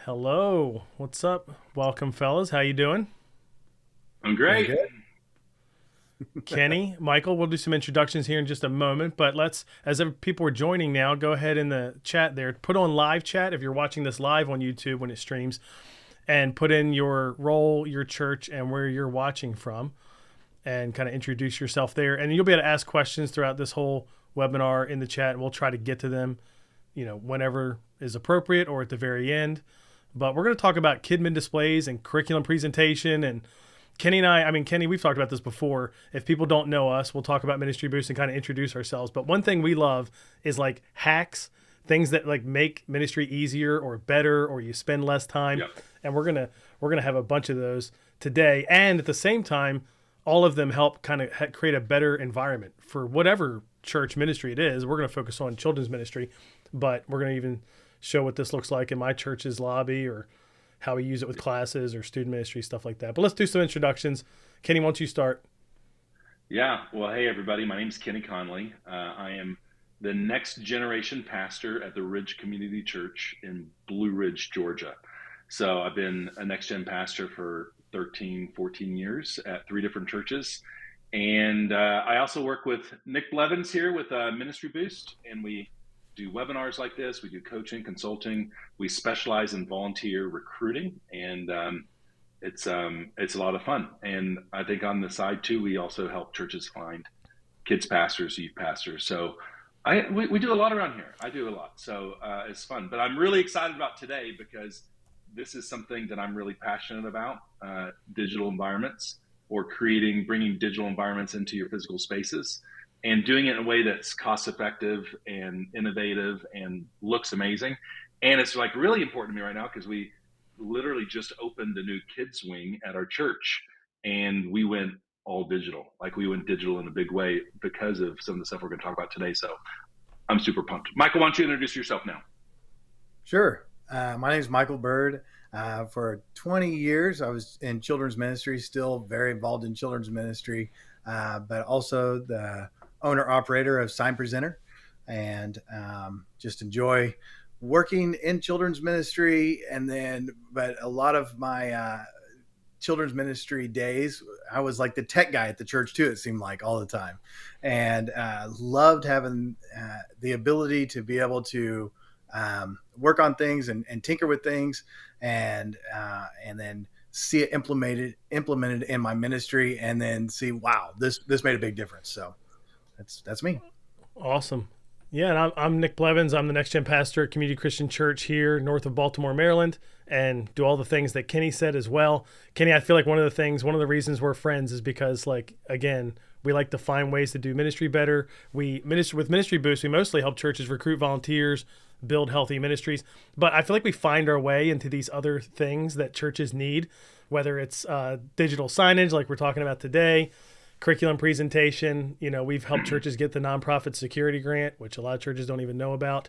Hello, what's up? Welcome, fellas. How you doing? I'm Doing great. good. Kenny, Michael, we'll do some introductions here in just a moment, but let's, people are joining now, go ahead in the chat there, put on live chat if you're watching this live on YouTube when it streams, and put in your role, your church, and where you're watching from, and kind of introduce yourself there. And you'll be able to ask questions throughout this whole webinar in the chat, and we'll try to get to them, whenever is appropriate or at the very end. But we're going to talk about Kidmin displays and curriculum presentation. And Kenny and I mean, Kenny, we've talked about this before. If people don't know us, we'll talk about Ministry Boost and kind of introduce ourselves. But one thing we love is like hacks, things that like make ministry easier or better, or you spend less time. Yep. And we're gonna have a bunch of those today. And at the same time, all of them help kind of create a better environment for whatever church ministry it is. We're going to focus on children's ministry, but we're going to even show what this looks like in my church's lobby, or how we use it with classes or student ministry, stuff like that. But let's do some introductions. Kenny, why don't you start? Yeah. Well, hey, everybody. My name's Kenny Conley. I am the next generation pastor at the Ridge Community Church in Blue Ridge, Georgia. So I've been a next gen pastor for 13, 14 years at three different churches. And I also work with Nick Blevins here with Ministry Boost, and we do webinars like this. We do coaching, consulting. We specialize in volunteer recruiting, and it's a lot of fun. And I think on the side too, we also help churches find kids pastors, youth pastors. So we do a lot around here. I do a lot, so it's fun. But I'm really excited about today because this is something that I'm really passionate about: digital environments, or bringing digital environments into your physical spaces, and doing it in a way that's cost effective and innovative and looks amazing. And it's like really important to me right now because we literally just opened a new kids wing at our church, and we went all digital. Like, we went digital in a big way because of some of the stuff we're going to talk about today. So I'm super pumped. Michael, why don't you introduce yourself now? Sure. My name is Michael Bird. For 20 years, I was in children's ministry, still very involved in children's ministry, but also the owner operator of Sign Presenter, and just enjoy working in children's ministry. But a lot of my children's ministry days, I was like the tech guy at the church too, it seemed like, all the time, and loved having the ability to be able to work on things and tinker with things, and then see it implemented in my ministry, and then see, wow, this made a big difference. So that's me. Awesome. Yeah, and I'm Nick Blevins. I'm the next gen pastor at Community Christian Church here north of Baltimore, Maryland, and do all the things that Kenny said as well. Kenny, I feel like one of the reasons we're friends is because, like, again, we like to find ways to do ministry better. With Ministry Boost, we mostly help churches recruit volunteers, build healthy ministries. But I feel like we find our way into these other things that churches need, whether it's digital signage, like we're talking about today, curriculum presentation. We've helped churches get the nonprofit security grant, which a lot of churches don't even know about.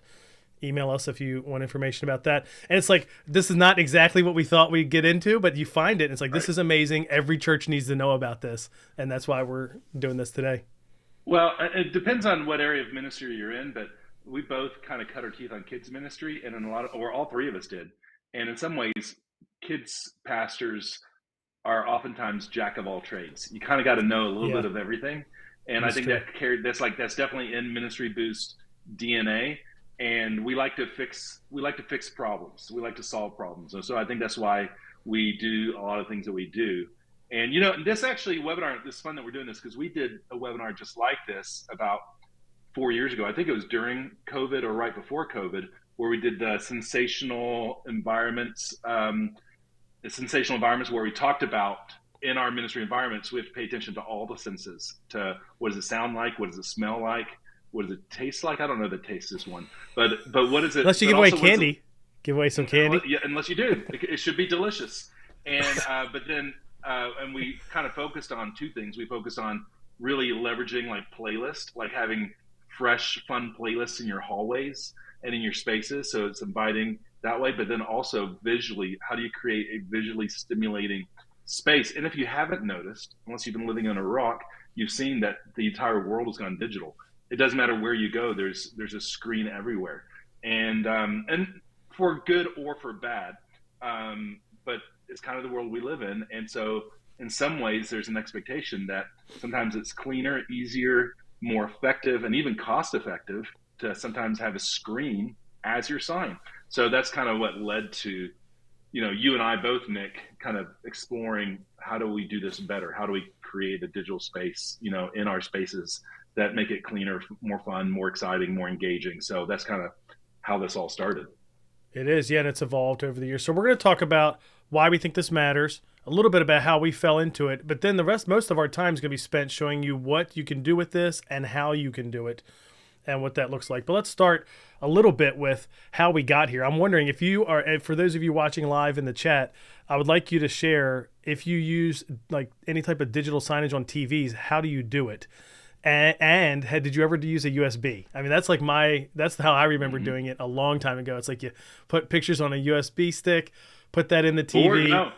Email us if you want information about that. And it's like, this is not exactly what we thought we'd get into, but you find it. And it's like, this is amazing. Every church needs to know about this. And that's why we're doing this today. Well, it depends on what area of ministry you're in, but we both kind of cut our teeth on kids ministry, and or all three of us did. And in some ways, kids pastors are oftentimes jack of all trades. You kind of got to know a little Yeah, bit of everything. And I that's think true. that's definitely in Ministry Boost DNA. And we like to fix problems. We like to solve problems. And so I think that's why we do a lot of things that we do. And this actually webinar, this is fun that we're doing this, because we did a webinar just like this about 4 years ago. I think it was during COVID or right before COVID, where we did the sensational environments, where we talked about, in our ministry environments, we have to pay attention to all the senses. To what does it sound like? What does it smell like? What does it taste like? I don't know the taste is one, but what is it? Unless you But give away also, what is it? candy, give away some candy. Yeah, unless you do, it should be delicious. And but then and we kind of focused on two things. We focused on really leveraging like playlist, like having fresh, fun playlists in your hallways and in your spaces, so it's inviting that way. But then also visually, how do you create a visually stimulating space? And if you haven't noticed, unless you've been living on a rock, you've seen that the entire world has gone digital. It doesn't matter where you go. There's a screen everywhere, and for good or for bad. but it's kind of the world we live in. And so in some ways, there's an expectation that sometimes it's cleaner, easier, more effective, and even cost effective to sometimes have a screen as your sign. So that's kind of what led to, you and I both, Nick, kind of exploring how do we do this better? How do we create a digital space, in our spaces that make it cleaner, more fun, more exciting, more engaging. So that's kind of how this all started. It is, yeah, and it's evolved over the years. So we're going to talk about why we think this matters, a little bit about how we fell into it, but then most of our time is going to be spent showing you what you can do with this and how you can do it and what that looks like. But let's start a little bit with how we got here. I'm wondering if you are, and for those of you watching live in the chat, I would like you to share if you use like any type of digital signage on TVs, how do you do it? And did you ever use a USB? I mean, that's how I remember doing it a long time ago. It's like you put pictures on a USB stick, put that in the TV. Or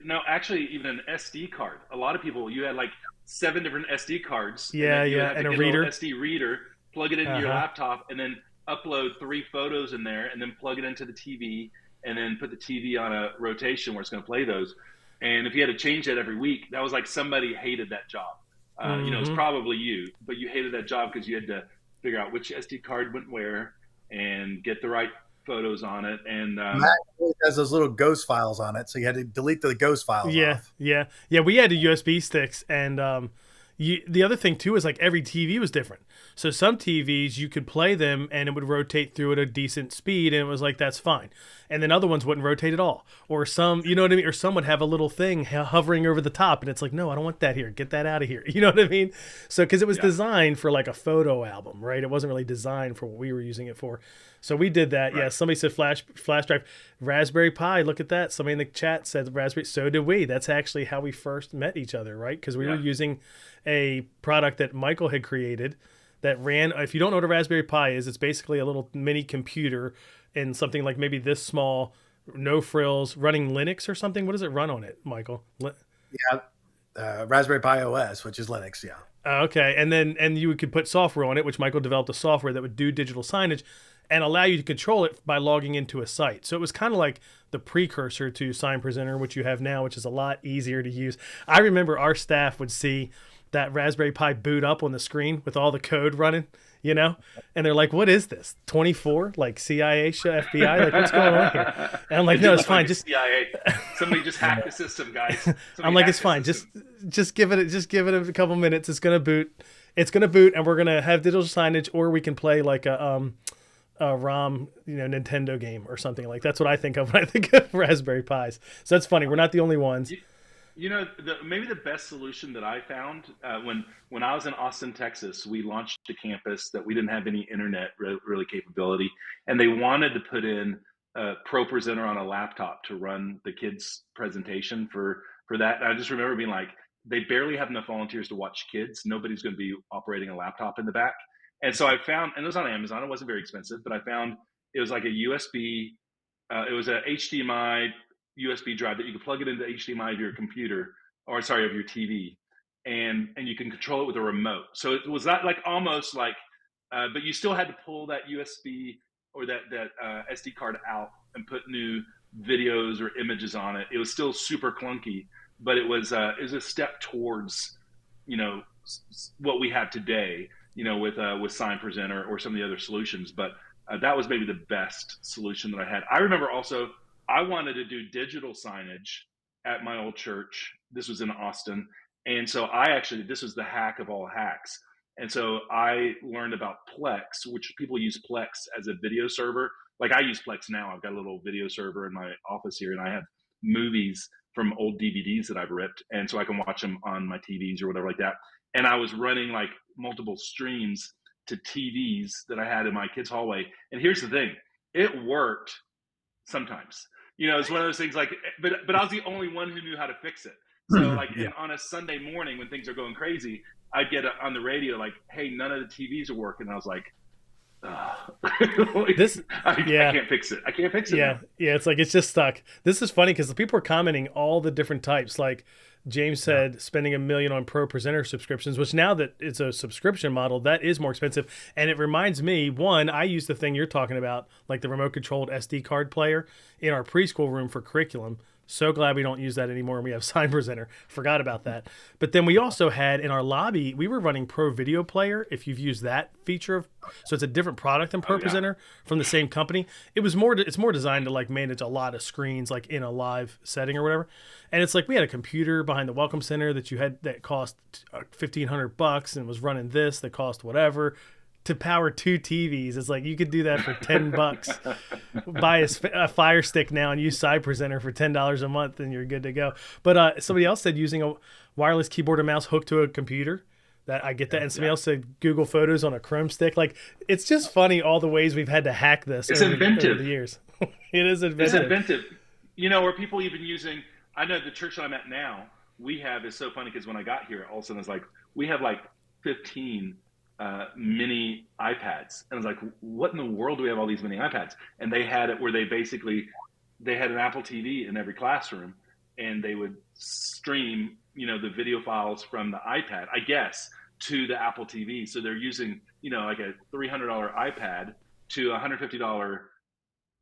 no, actually, even an SD card. A lot of people, you had like 7 different SD cards. Yeah, and a reader. SD reader, plug it into your laptop, and then upload 3 photos in there, and then plug it into the TV, and then put the TV on a rotation where it's going to play those. And if you had to change that every week, that was like somebody hated that job. It's probably you, but you hated that job because you had to figure out which SD card went where and get the right photos on it. And Mac has those little ghost files on it, so you had to delete the ghost files. Yeah. We had the USB sticks, and the other thing too is like every TV was different. So some TVs you could play them and it would rotate through at a decent speed, and it was like that's fine. And then other ones wouldn't rotate at all. Or some, you know what I mean? Or some would have a little thing hovering over the top, and it's like, no, I don't want that here. Get that out of here. You know what I mean? So because it was designed for like a photo album, right? It wasn't really designed for what we were using it for. So we did that. Right. Yeah. Somebody said flash drive, Raspberry Pi. Look at that. Somebody in the chat said Raspberry. So did we. That's actually how we first met each other, right? Because we were using a product that Michael had created that ran. If you don't know what a Raspberry Pi is, it's basically a little mini computer in something like maybe this small, no frills, running Linux or something. What does it run on it, Michael? Raspberry Pi OS, which is Linux. Yeah. Okay, and you could put software on it, which Michael developed a software that would do digital signage and allow you to control it by logging into a site. So it was kind of like the precursor to Sign Presenter, which you have now, which is a lot easier to use. I remember our staff would see that Raspberry Pi boot up on the screen with all the code running, and they're like, what is this? 24? Like CIA, FBI? Like, what's going on here? And I'm like, no, it's fine. Just CIA. Somebody just hacked the system, guys. I'm like, it's fine. Just give it a couple minutes. It's gonna boot. And we're gonna have digital signage, or we can play like a ROM, Nintendo game or something. Like that's what I think of when I think of Raspberry Pis. So that's funny. We're not the only ones. Maybe the best solution that I found when I was in Austin, Texas, we launched a campus that we didn't have any internet really capability, and they wanted to put in a Pro Presenter on a laptop to run the kids' presentation for that. And I just remember being like, they barely have enough volunteers to watch kids. Nobody's going to be operating a laptop in the back. And so I found, and it was on Amazon. It wasn't very expensive, but I found it was like a USB. It was a HDMI USB drive that you could plug it into HDMI of your computer, of your TV, and you can control it with a remote. So it was not like almost like, but you still had to pull that USB or that SD card out and put new videos or images on it. It was still super clunky, but it was a step towards, what we have today, with Sign Presenter or some of the other solutions. But that was maybe the best solution that I had. I remember also, I wanted to do digital signage at my old church. This was in Austin. And so this was the hack of all hacks. And so I learned about Plex, which people use Plex as a video server. Like I use Plex now. I've got a little video server in my office here, and I have movies from old DVDs that I've ripped. And so I can watch them on my TVs or whatever like that. And I was running like multiple streams to TVs that I had in my kids' hallway. And here's the thing, it worked sometimes. It's one of those things like, but I was the only one who knew how to fix it. So like on a Sunday morning when things are going crazy, I'd get on the radio like, hey, none of the TVs are working. And I was like, Like, This, I yeah. can't fix it. I can't fix it now. Yeah, yeah, it's like it's just stuck. This is funny because the people are commenting all the different types. Like James Yeah. said, spending $1 million on pro presenter subscriptions, which now that it's a subscription model, that is more expensive. And it reminds me, one, I use the thing you're talking about, like the remote controlled SD card player in our preschool room for curriculum. So glad we don't use that anymore and we have Sign Presenter. Forgot about that. But then we also had in our lobby, we were running Pro Video Player. If you've used that feature of, so it's a different product than Oh Pro yeah. Presenter from the same company. It's more designed to like manage a lot of screens like in a live setting or whatever. And it's like we had a computer behind the Welcome Center that you had that cost $1,500 and was running this that cost whatever to power 2 TVs. It's like you could do that for $10. Buy a Fire Stick now and use Side Presenter for $10 a month, and you're good to go. But somebody else said using a wireless keyboard and mouse hooked to a computer. That I get that, and somebody else said Google Photos on a Chrome stick. Like it's just funny all the ways we've had to hack this It's over the inventive. years. It is It's inventive. inventive. Where people even using, I know the church that I'm at now, we have, is so funny because when I got here, all of a sudden it's like, we have like 15 mini iPads. And I was like, what in the world do we have all these mini iPads? And they had it where they had an Apple TV in every classroom and they would stream, the video files from the iPad, I guess, to the Apple TV. So they're using, like a $300 iPad to a $150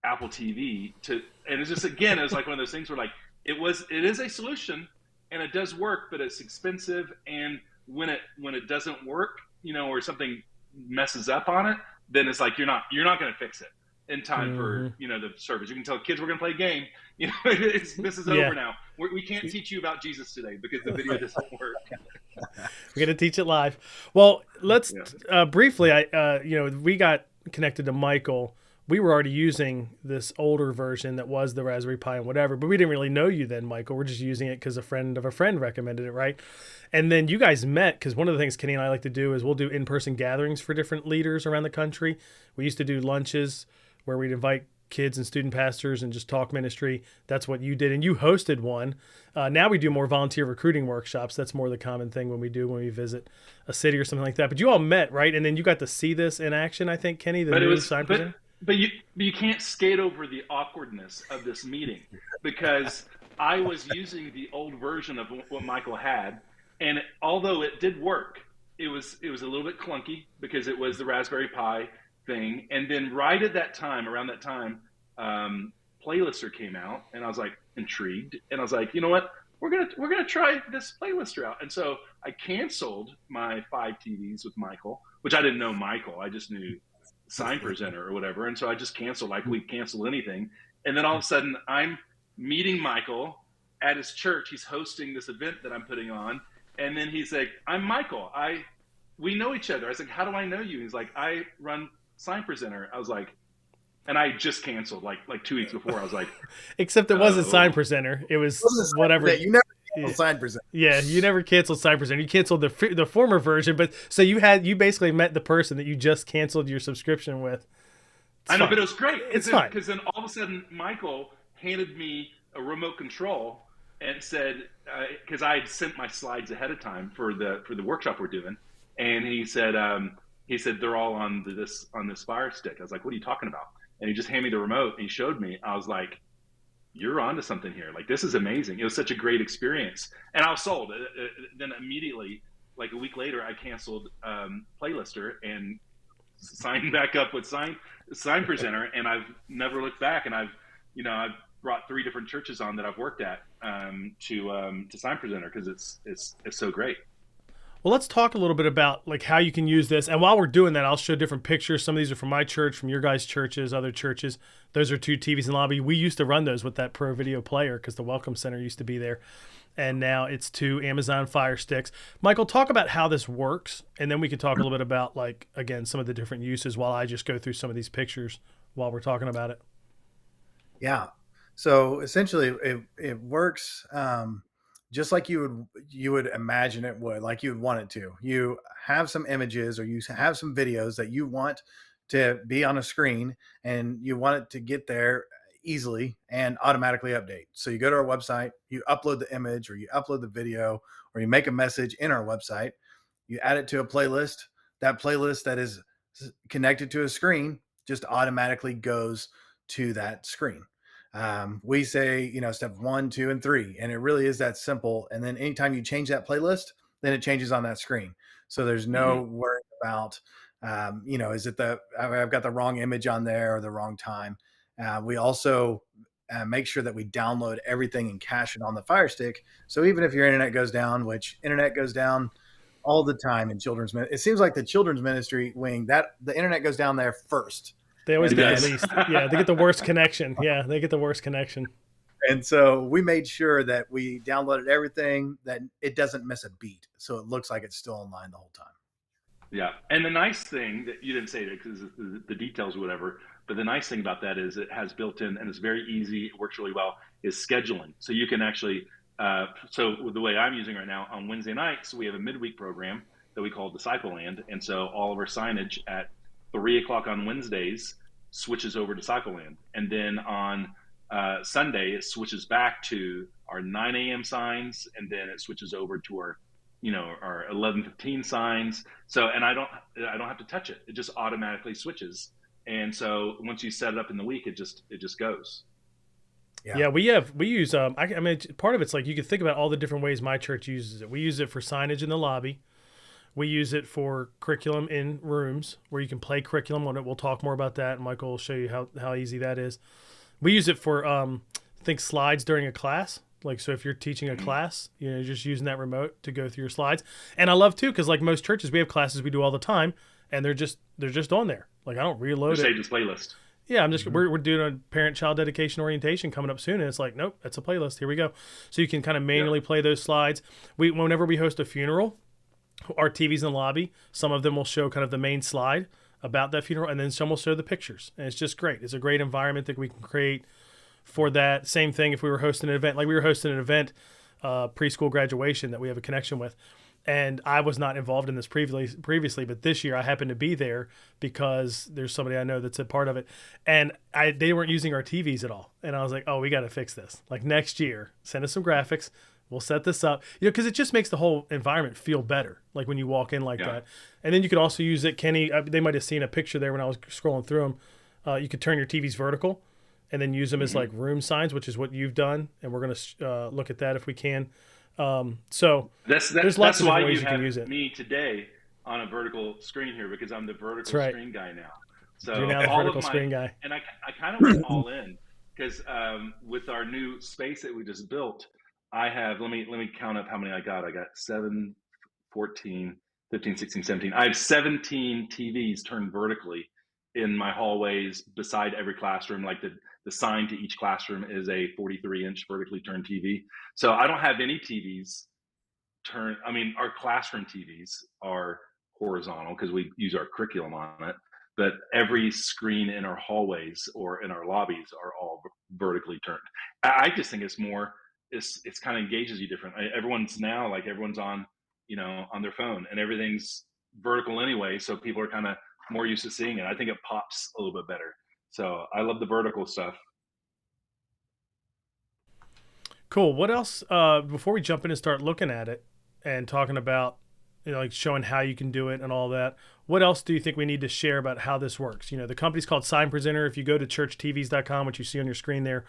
Apple TV and it's just, again, it was like one of those things where like it is a solution and it does work, but it's expensive. And when it doesn't work, or something messes up on it, then it's like you're not going to fix it in time for Hmm. The service. You can tell kids we're going to play a game. This is Yeah, over now. We can't teach you about Jesus today because the video doesn't work. we're gonna teach it live. Well, let's Yeah. briefly. We got connected to Michael. We were already using this older version that was the Raspberry Pi and whatever, but we didn't really know you then, Michael. We're just using it because a friend of a friend recommended it, right? And then you guys met because one of the things Kenny and I like to do is we'll do in-person gatherings for different leaders around the country. We used to do lunches where we'd invite kids and student pastors and just talk ministry. That's what you did, and you hosted one. Now we do more volunteer recruiting workshops. That's more the common thing when we visit a city or something like that. But you all met, right? And then you got to see this in action. I think Kenny, the But it new was, sign presenter. but you can't skate over the awkwardness of this meeting because I was using the old version of what Michael had, and although it did work, it was a little bit clunky because it was the Raspberry Pi thing. And then right at that time, around that time, Playlister came out, and I was like intrigued, and I was like, you know what? We're gonna try this Playlister out. And so I canceled my 5 TVs with Michael, which I didn't know Michael. I just knew Sign Presenter or whatever. And so I just canceled like we cancel anything. And then all of a sudden I'm meeting Michael at his church. He's hosting this event that I'm putting on. And then he's like, I'm Michael. We know each other. I was like, how do I know you? He's like, I run Sign Presenter. I was like, and I just canceled like 2 weeks before. I was like, Except it wasn't sign oh, presenter. It was What was the sign whatever. present? You never Yeah. sign present. Yeah, you never canceled sign presenter. You canceled the former version, but so you basically met the person that you just canceled your subscription with. It's I know, fine. but it was great It's fine. because then all of a sudden Michael handed me a remote control and said, because I had sent my slides ahead of time for the workshop we're doing, and he said they're all on this Fire Stick. I was like, what are you talking about? And he just handed me the remote and he showed me. I was like, you're onto something here. Like, this is amazing. It was such a great experience, and I was sold. Then immediately, like a week later, I canceled Playlister and signed back up with Sign Presenter, and I've never looked back. And I've brought 3 different churches on that I've worked at to Sign Presenter because it's so great. Well, let's talk a little bit about like how you can use this. And while we're doing that, I'll show different pictures. Some of these are from my church, from your guys' churches, other churches. Those are 2 TVs in the lobby. We used to run those with that Pro Video player because the Welcome Center used to be there. And now it's 2 Amazon Fire Sticks. Michael, talk about how this works, and then we can talk a little bit about like again some of the different uses while I just go through some of these pictures while we're talking about it. Yeah. So essentially, it works just like you would imagine it would, like you would want it to. You have some images or you have some videos that you want to be on a screen, and you want it to get there easily and automatically update. So you go to our website, you upload the image or you upload the video, or you make a message in our website. You add it to a playlist. That playlist that is connected to a screen just automatically goes to that screen. We say, step 1, 2, and 3, and it really is that simple. And then anytime you change that playlist, then it changes on that screen. So there's no worry about, is it I've got the wrong image on there or the wrong time. We also make sure that we download everything and cache it on the Fire Stick. So even if your internet goes down, which internet goes down all the time in children's ministry, it seems like the children's ministry wing, that the internet goes down there first. They always get the least. Yeah, they get the worst connection. Yeah, they get the worst connection. And so we made sure that we downloaded everything, that it doesn't miss a beat. So it looks like it's still online the whole time. Yeah. And the nice thing that you didn't say that because the details or whatever, but the nice thing about that is it has built in, and it's very easy, it works really well, is scheduling. So you can actually, so the way I'm using right now on Wednesday nights, we have a midweek program that we call Disciple Land. And so all of our signage at 3:00 on Wednesdays switches over to Disciple Land. And then on Sunday, it switches back to our 9 a.m. signs, and then it switches over to our 11:15 signs. So, and I don't have to touch it. It just automatically switches. And so once you set it up in the week, it just goes. Yeah, we use, I mean, part of it's like, you can think about all the different ways my church uses it. We use it for signage in the lobby. We use it for curriculum in rooms where you can play curriculum on it. We'll talk more about that. And Michael will show you how easy that is. We use it for, I think, slides during a class. Like, so if you're teaching a class, you're just using that remote to go through your slides. And I love too, because like most churches, we have classes we do all the time, and they're just on there. Like, I don't reload it. Saved as playlist. Yeah, we're doing a parent-child dedication orientation coming up soon, and it's like, nope, that's a playlist. Here we go. So you can kind of manually play those slides. Whenever we host a funeral, our TV's in the lobby, some of them will show kind of the main slide about that funeral, and then some will show the pictures. And it's just great. It's a great environment that we can create for that. Same thing if we were hosting an event, like we were hosting an event, preschool graduation that we have a connection with. And I was not involved in this previously, but this year I happened to be there because there's somebody I know that's a part of it. And they weren't using our TVs at all. And I was like, oh, we got to fix this. Like, next year, send us some graphics. We'll set this up, because it just makes the whole environment feel better. Like when you walk in like that. And then you could also use it, Kenny, they might've seen a picture there when I was scrolling through them. You could turn your TVs vertical and then use them as like room signs, which is what you've done. And we're going to look at that if we can. So there's lots of different ways you can use it. Me today on a vertical screen here, because I'm the vertical screen guy now. So you're now the vertical screen guy. And I kind of went all in because with our new space that we just built, I have, let me count up how many I got. I got 7, 14, 15, 16, 17. I have 17 TVs turned vertically in my hallways beside every classroom. Like the sign to each classroom is a 43-inch vertically turned TV. So I don't have any TVs turned. I mean, our classroom TVs are horizontal because we use our curriculum on it. But every screen in our hallways or in our lobbies are all vertically turned. I just think it's more, it's kind of engages you different. Everyone's on, on their phone, and everything's vertical anyway. So people are kind of more used to seeing it. I think it pops a little bit better. So I love the vertical stuff. Cool. What else, before we jump in and start looking at it and talking about, like showing how you can do it and all that, what else do you think we need to share about how this works? The company's called Sign Presenter. If you go to churchtvs.com, which you see on your screen there,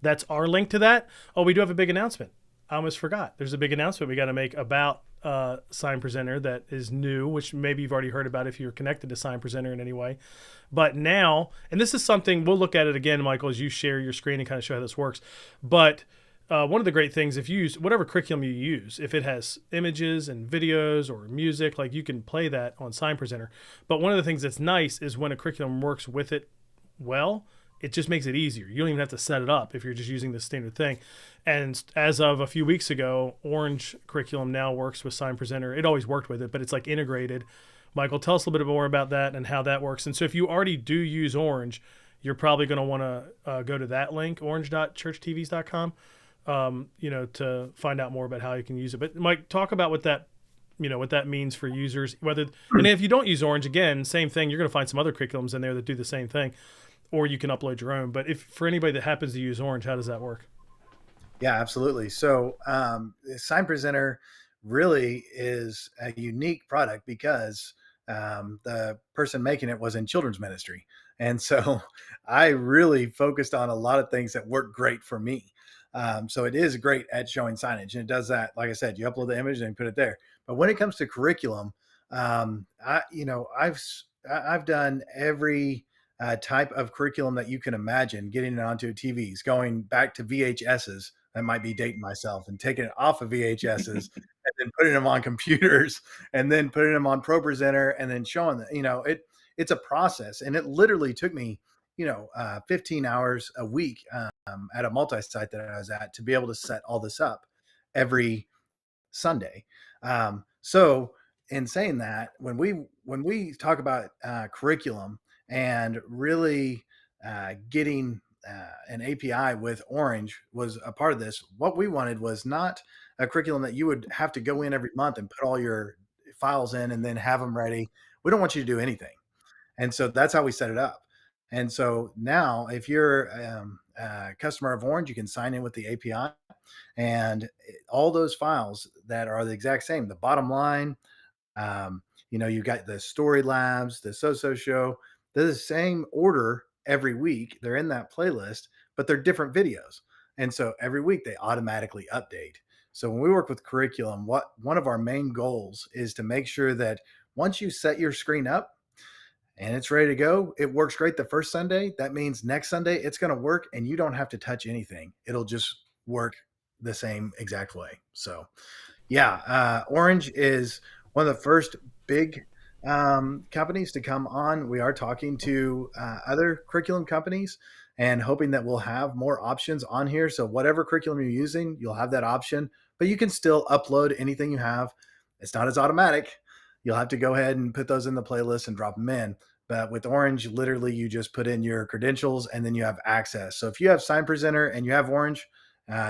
that's our link to that. Oh, we do have a big announcement. I almost forgot. There's a big announcement we got to make about Sign Presenter that is new, which maybe you've already heard about if you're connected to Sign Presenter in any way. But now, and this is something, we'll look at it again, Michael, as you share your screen and kind of show how this works. But one of the great things, if you use whatever curriculum you use, if it has images and videos or music, like you can play that on Sign Presenter. But one of the things that's nice is when a curriculum works with it well, it just makes it easier. You don't even have to set it up if you're just using the standard thing. And as of a few weeks ago, Orange curriculum now works with Sign Presenter. It always worked with it, but it's like integrated. Michael, tell us a little bit more about that and how that works. And so if you already do use Orange, you're probably going to want to go to that link, orange.churchtvs.com, to find out more about how you can use it. But Mike, talk about what that means for users. And if you don't use Orange, again, same thing. You're going to find some other curriculums in there that do the same thing, or you can upload your own. But if for anybody that happens to use Orange, how does that work? Yeah, absolutely. So Sign Presenter really is a unique product because the person making it was in children's ministry. And so I really focused on a lot of things that work great for me. So it is great at showing signage, and it does that. Like I said, you upload the image and you put it there. But when it comes to curriculum, I've done every type of curriculum that you can imagine, getting it onto TVs, going back to VHSs. I might be dating myself, and taking it off of VHSs and then putting them on computers and then putting them on ProPresenter and then showing that, it's a process. And it literally took me, 15 hours a week at a multi-site that I was at to be able to set all this up every Sunday. So in saying that, when we talk about curriculum and really getting an API with Orange was a part of this. What we wanted was not a curriculum that you would have to go in every month and put all your files in and then have them ready. We don't want you to do anything. And so that's how we set it up. And so now, if you're a customer of Orange, you can sign in with the API, and all those files that are the exact same. The bottom line, you've got the story labs, the so show. They're the same order every week. They're in that playlist, but they're different videos. And so every week they automatically update. So when we work with curriculum, one of our main goals is to make sure that once you set your screen up and it's ready to go, it works great the first Sunday. That means next Sunday it's going to work and you don't have to touch anything. It'll just work the same exact way. So Orange is one of the first big companies to come on. We are talking to other curriculum companies and hoping that we'll have more options on here. So whatever curriculum you're using, you'll have that option, but you can still upload anything you have. It's not as automatic. You'll have to go ahead and put those in the playlist and drop them in. But with Orange, literally you just put in your credentials and then you have access. So if you have Sign Presenter and you have Orange,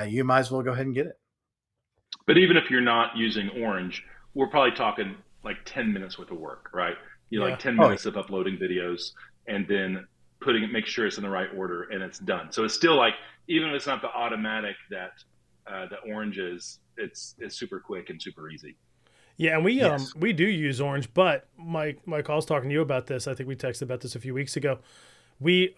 you might as well go ahead and get it. But even if you're not using Orange, we're probably talking like 10 minutes worth of work, right? Like 10 minutes of uploading videos and then make sure it's in the right order and it's done. So it's still like, even if it's not the automatic that Orange is, it's super quick and super easy. Yeah, and we do use Orange, but Mike, I was talking to you about this. I think we texted about this a few weeks ago. We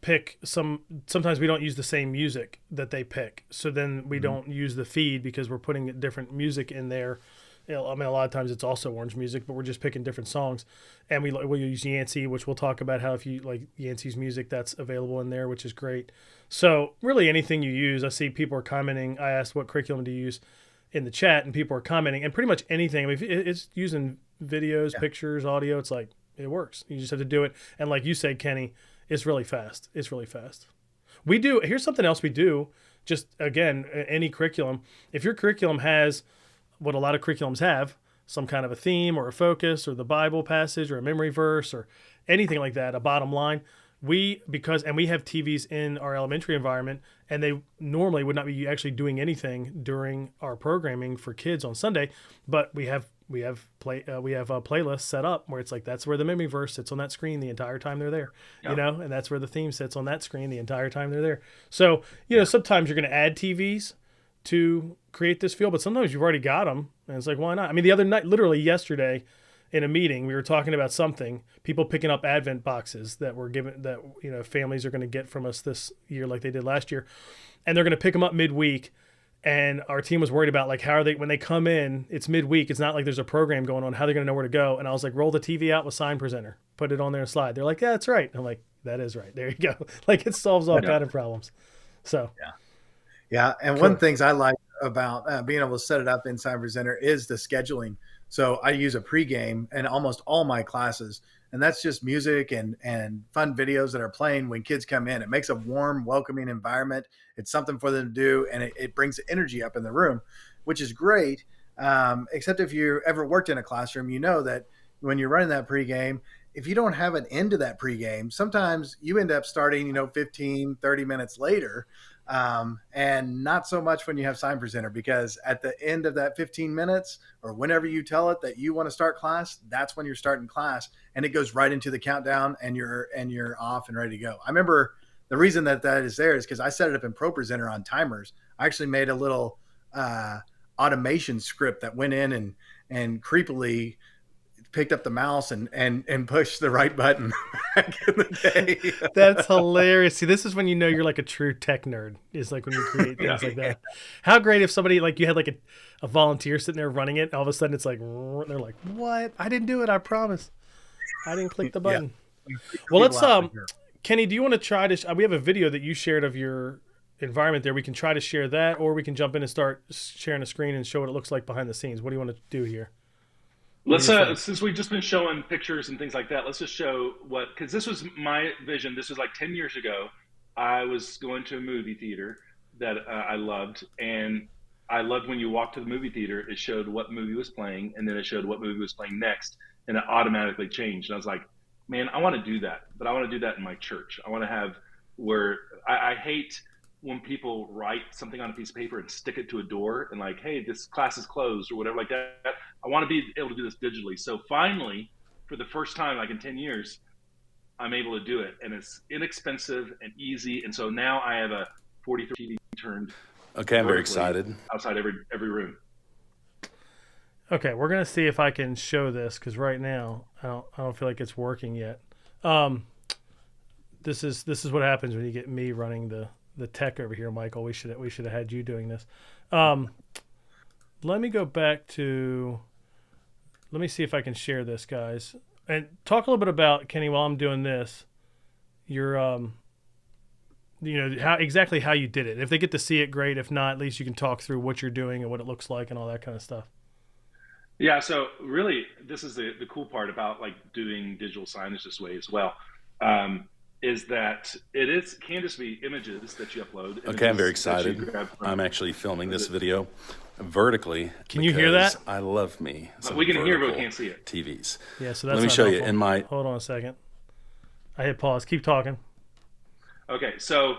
pick sometimes we don't use the same music that they pick. So then we don't use the feed because we're putting different music in there. A lot of times it's also Orange music, but we're just picking different songs. And we'll use Yancey, which we'll talk about how if you like Yancey's music, that's available in there, which is great. So really anything you use, I see people are commenting. I asked what curriculum to use in the chat, and people are commenting. And pretty much anything, I mean, if it's using videos, pictures, audio, it's like, it works. You just have to do it. And like you said, Kenny, it's really fast. Here's something else we do, just again, any curriculum. If your curriculum has what a lot of curriculums have, some kind of a theme or a focus or the Bible passage or a memory verse or anything like that, a bottom line, we have TVs in our elementary environment, and they normally would not be actually doing anything during our programming for kids on Sunday, but we have playlists set up where it's like that's where the memory verse sits on that screen the entire time they're there, and that's where the theme sits on that screen the entire time they're there. So sometimes you're going to add TVs to create this feel, but sometimes you've already got them, and it's like, why not? I mean, the other night, literally yesterday, in a meeting, we were talking about something, people picking up Advent boxes that were given that families are going to get from us this year like they did last year, and they're going to pick them up midweek. And our team was worried about like how are they when they come in, it's midweek, it's not like there's a program going on, how they're going to know where to go. And I was like, roll the TV out with Sign Presenter, put it on there and slide. They're like, yeah, that's right. I'm like, that is right. There you go. Like it solves all kind of problems. So and one of the things I like about being able to set it up in Sign Presenter is the scheduling. So I use a pregame in almost all my classes, and that's just music and fun videos that are playing when kids come in. It makes a warm, welcoming environment. It's something for them to do, and it brings the energy up in the room, which is great. Except if you ever worked in a classroom, you know that when you're running that pregame, if you don't have an end to that pregame, sometimes you end up starting, 15, 30 minutes later. And not so much when you have Sign Presenter, because at the end of that 15 minutes or whenever you tell it that you want to start class, that's when you're starting class, and it goes right into the countdown and you're off and ready to go. I remember the reason that is there is because I set it up in ProPresenter on timers. I actually made a little automation script that went in and creepily picked up the mouse and pushed the right button back in the day. That's hilarious. See, this is when you know you're like a true tech nerd. Is like when you create things like that. How great if somebody like you had like a volunteer sitting there running it, all of a sudden it's like they're like, "What? I didn't do it. I promise. I didn't click the button." Well, let's Kenny, do you want to try to? We have a video that you shared of your environment there. We can try to share that, or we can jump in and start sharing a screen and show what it looks like behind the scenes. What do you want to do here? Let's since we've just been showing pictures and things like that, let's just show what, because this was my vision. This was like 10 years ago. I was going to a movie theater that I loved, and I loved when you walked to the movie theater, it showed what movie was playing, and then it showed what movie was playing next, and it automatically changed. And I was like, man, I want to do that, but I want to do that in my church. I want to have where I hate when people write something on a piece of paper and stick it to a door and like, hey, this class is closed or whatever like that. I want to be able to do this digitally. So finally, for the first time, like in 10 years, I'm able to do it, and it's inexpensive and easy. And so now I have a 43 TV turned. Okay, I'm very excited. Outside every room. Okay, we're gonna see if I can show this because right now I don't feel like it's working yet. This is what happens when you get me running the tech over here, Michael. We should have had you doing this. Let me go back to. Let me see if I can share this, guys, and talk a little bit about Kenny while I'm doing this. Your how you did it. If they get to see it, great. If not, at least you can talk through what you're doing and what it looks like and all that kind of stuff. Yeah, so really, this is the cool part about like doing digital signage this way as well, is that it can just be images that you upload. Okay, I'm very excited. I'm actually filming this video vertically. Can you hear that? I love me. We can hear, but we can't see it. TVs. Yeah, so that's let me show you in my. Hold on a second. I hit pause. Keep talking. Okay, so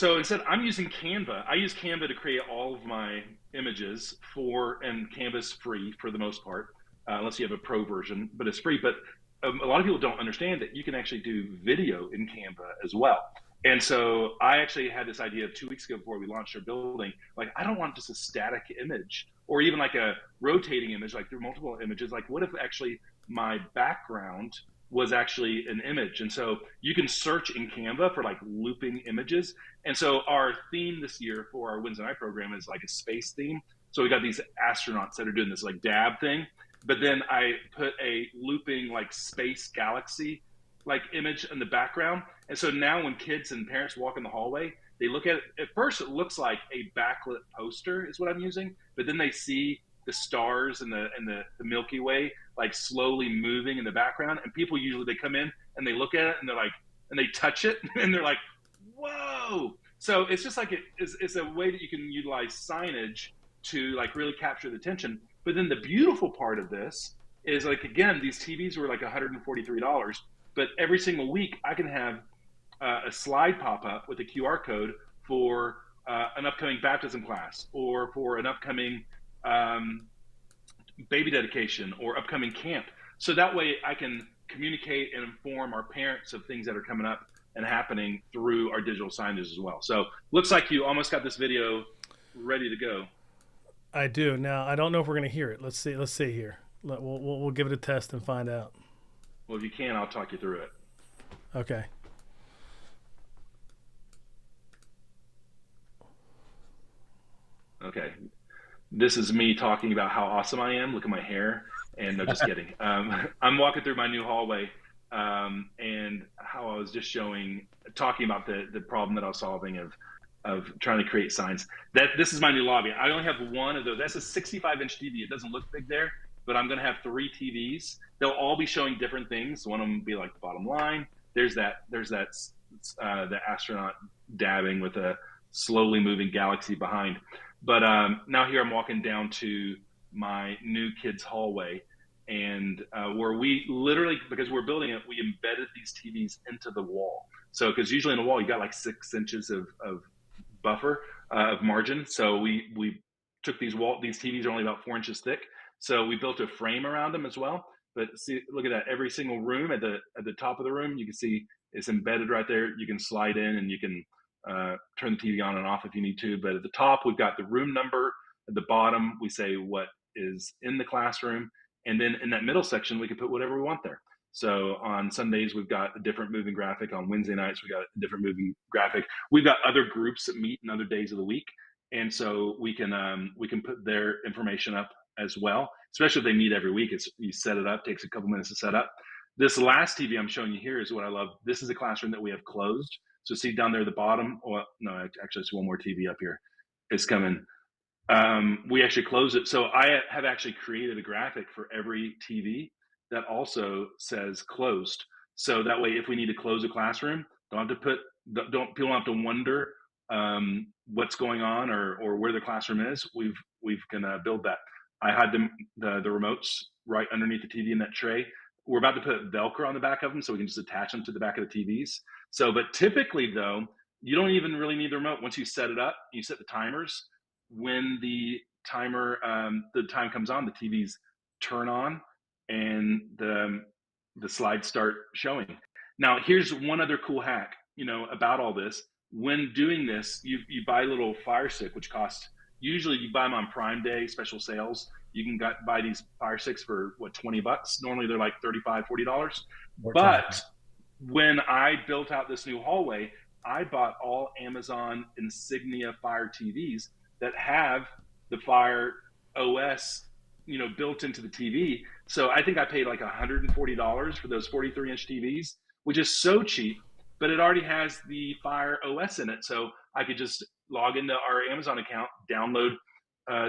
instead, I'm using Canva. I use Canva to create all of my images and Canva's free for the most part, unless you have a pro version, but it's free. But a lot of people don't understand that you can actually do video in Canva as well. And so I actually had this idea 2 weeks ago before we launched our building. Like, I don't want just a static image or even like a rotating image, like through multiple images. Like, what if actually my background was actually an image? And so you can search in Canva for like looping images. And so our theme this year for our Wednesday night program is like a space theme. So we got these astronauts that are doing this like dab thing, but then I put a looping like space galaxy like image in the background. And so now when kids and parents walk in the hallway, they look at it. At first it looks like a backlit poster is what I'm using, but then they see the stars and the Milky Way like slowly moving in the background, and people usually they come in and they look at it and they're like, and they touch it and they're like, whoa. So it's just like it's a way that you can utilize signage to like really capture the attention. But then the beautiful part of this is like, again, these TVs were like $143, but every single week I can have a slide pop up with a QR code for an upcoming baptism class or for an upcoming baby dedication or upcoming camp. So that way I can communicate and inform our parents of things that are coming up and happening through our digital signage as well. So looks like you almost got this video ready to go. I do. Now, I don't know if we're going to hear it. Let's see here. We'll give it a test and find out. Well, if you can, I'll talk you through it. Okay. Okay. This is me talking about how awesome I am. Look at my hair. And no, just kidding. I'm walking through my new hallway and how I was just talking about the problem that I was solving of trying to create signs. This is my new lobby. I only have one of those. That's a 65-inch TV. It doesn't look big there, but I'm going to have 3 TVs. They'll all be showing different things. One of them will be like the bottom line. There's the astronaut dabbing with a slowly moving galaxy behind. But now here I'm walking down to my new kids' hallway, and where we literally, because we're building it, we embedded these TVs into the wall. So, because usually in a wall you got like 6 inches of buffer of margin. So we took these TVs are only about 4 inches thick. So we built a frame around them as well. But see, look at that. Every single room at the top of the room, you can see it's embedded right there. You can slide in and you can turn the TV on and off if you need to. But at the top, we've got the room number. At the bottom, we say what is in the classroom. And then in that middle section, we can put whatever we want there. So on Sundays, we've got a different moving graphic. On Wednesday nights, we got a different moving graphic. We've got other groups that meet in other days of the week. And so we can put their information up as well, especially if they meet every week. You set it up, takes a couple minutes to set up. This last TV I'm showing you here is what I love. This is a classroom that we have closed. So see down there at the bottom, well, no, actually it's one more TV up here. It's coming. We actually close it. So I have actually created a graphic for every TV that also says closed. So that way, if we need to close a classroom, people don't have to wonder what's going on or where the classroom is. We've can build that. I had the remotes right underneath the TV in that tray. We're about to put Velcro on the back of them so we can just attach them to the back of the TVs. So, but typically though, you don't even really need the remote. Once you set it up, you set the timers. When the time comes on, the TVs turn on and the slides start showing. Now, here's one other cool hack, about all this. When doing this, you buy a little Fire Stick, which costs, usually you buy them on Prime Day, special sales. You can buy these Fire Sticks for $20. Normally they're like $35, $40. But when I built out this new hallway, I bought all Amazon Insignia Fire TVs that have the Fire OS, built into the TV. So I think I paid like $140 for those 43-inch TVs, which is so cheap, but it already has the Fire OS in it. So I could just log into our Amazon account, download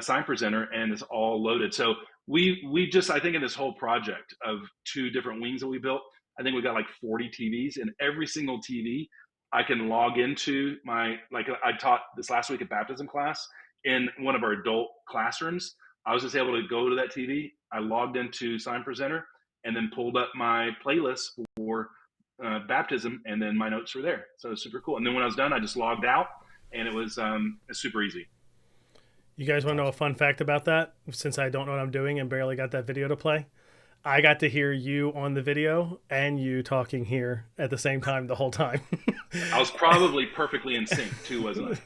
Sign Presenter, and it's all loaded. So we just, I think in this whole project of 2 different wings that we built, I think we got like 40 TVs, and every single TV I can log into like I taught this last week at baptism class in one of our adult classrooms. I was just able to go to that TV. I logged into Sign Presenter and then pulled up my playlist for baptism, and then my notes were there. So it was super cool. And then when I was done, I just logged out, and it was super easy. You guys want to know a fun fact about that? Since I don't know what I'm doing and barely got that video to play, I got to hear you on the video and you talking here at the same time the whole time. I was probably perfectly in sync too, wasn't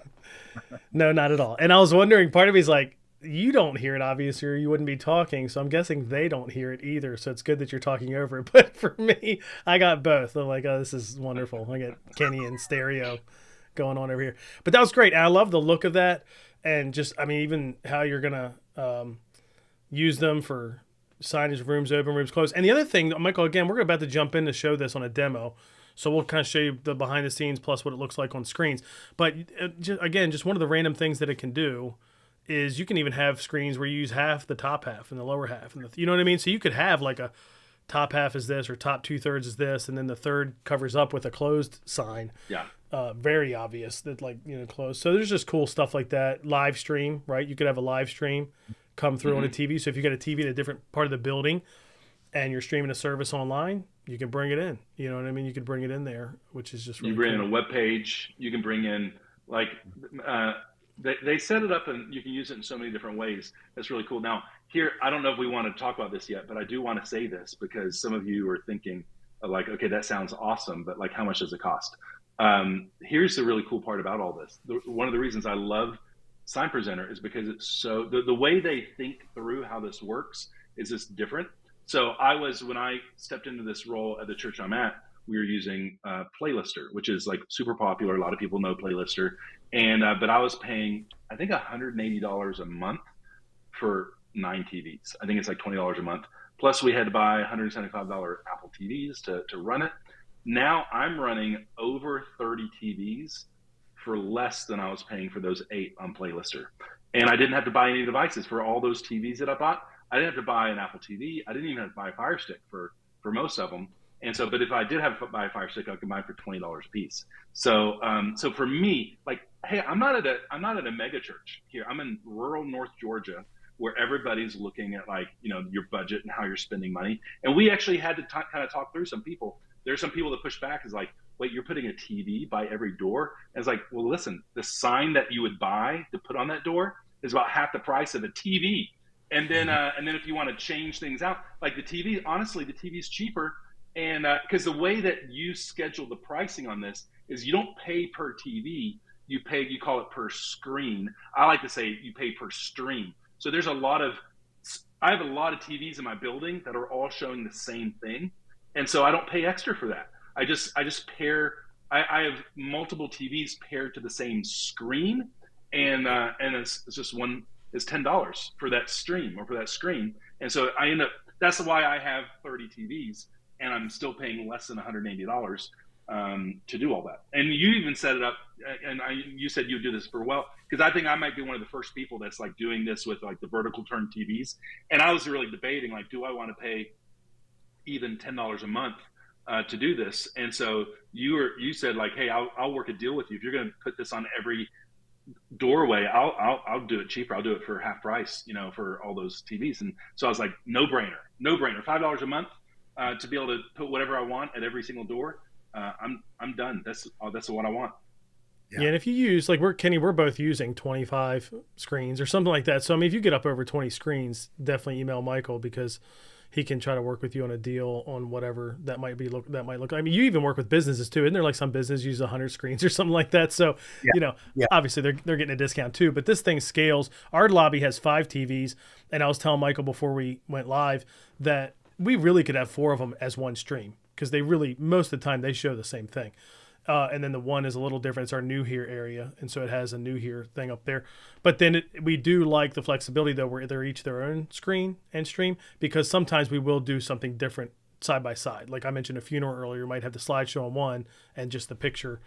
I? No, not at all. And I was wondering, part of me's like, you don't hear it, obviously, or you wouldn't be talking. So I'm guessing they don't hear it either. So it's good that you're talking over it. But for me, I got both. I'm like, oh, this is wonderful. I got Kenny in stereo going on over here. But that was great. And I love the look of that. And just, even how you're going to use them for signage, rooms open, rooms closed. And the other thing, Michael, again, we're about to jump in to show this on a demo. So we'll kind of show you the behind the scenes plus what it looks like on screens. But just one of the random things that it can do is you can even have screens where you use half the top half and the lower half. And you know what I mean? So you could have like a top half is this or top 2/3 is this. And then the third covers up with a closed sign. Yeah. Very obvious that closed. So there's just cool stuff like that. Live stream, right? You could have a live stream come through on a TV. So if you got a TV in a different part of the building and you're streaming a service online, you can bring it in. You know what I mean? You could bring it in there, which is just really you bring cool. in a web page. You can bring in they set it up and you can use it in so many different ways. That's really cool. Now here, I don't know if we want to talk about this yet, but I do want to say this because some of you are thinking like, okay, that sounds awesome, but like how much does it cost? Here's the really cool part about all this. One of the reasons I love Sign Presenter is because it's so the way they think through how this works is just different. So when I stepped into this role at the church I'm at, we were using Playlister, which is like super popular. A lot of people know Playlister, and but I was paying I think $180 a month for 9 TVs. I think it's like $20 a month. Plus we had to buy $175 Apple TVs to run it. Now I'm running over 30 TVs for less than I was paying for those 8 on Playlister. And I didn't have to buy any devices for all those TVs that I bought. I didn't have to buy an Apple TV. I didn't even have to buy a Fire Stick for most of them. And so, but if I did have to buy a Fire Stick, I could buy it for $20 a piece. So, so for me, like, hey, I'm not at a mega church here. I'm in rural North Georgia, where everybody's looking at like, your budget and how you're spending money. And we actually had to kind of talk through some people. There's some people that push back is like, wait, you're putting a TV by every door? And it's like, well, listen, the sign that you would buy to put on that door is about half the price of a TV. And then if you want to change things out, like the TV, honestly, the TV's cheaper. And because the way that you schedule the pricing on this is you don't pay per TV, you call it per screen. I like to say you pay per stream. So there's a lot of I have a lot of TVs in my building that are all showing the same thing, and so I don't pay extra for that. I just pair. I have multiple TVs paired to the same screen, and it's just one is $10 for that stream or for that screen, and so I end up. That's why I have 30 TVs, and I'm still paying less than $180 to do all that. And you even set it up, and you said you do this for well, because I think I might be one of the first people that's like doing this with like the vertical turn TVs. And I was really debating like, do I want to pay even $10 a month to do this? And so you said like, hey, I'll work a deal with you if you're going to put this on every doorway. I'll do it cheaper. I'll do it for half price, for all those TVs. And so I was like, no brainer, $5 a month to be able to put whatever I want at every single door. I'm done. That's what I want. Yeah, and if you use we're both using 25 screens or something like that. So I mean, if you get up over 20 screens, definitely email Michael because he can try to work with you on a deal on whatever that might look. I mean, you even work with businesses too. Isn't there like some business use 100 screens or something like that? So obviously they're getting a discount too. But this thing scales. Our lobby has 5 TVs, and I was telling Michael before we went live that we really could have 4 of them as one stream because they really most of the time they show the same thing. And then the one is a little different. It's our new here area. And so it has a new here thing up there. But then we do like the flexibility, though, where they're each their own screen and stream, because sometimes we will do something different side by side. Like I mentioned a funeral earlier, you might have the slideshow on one and just the picture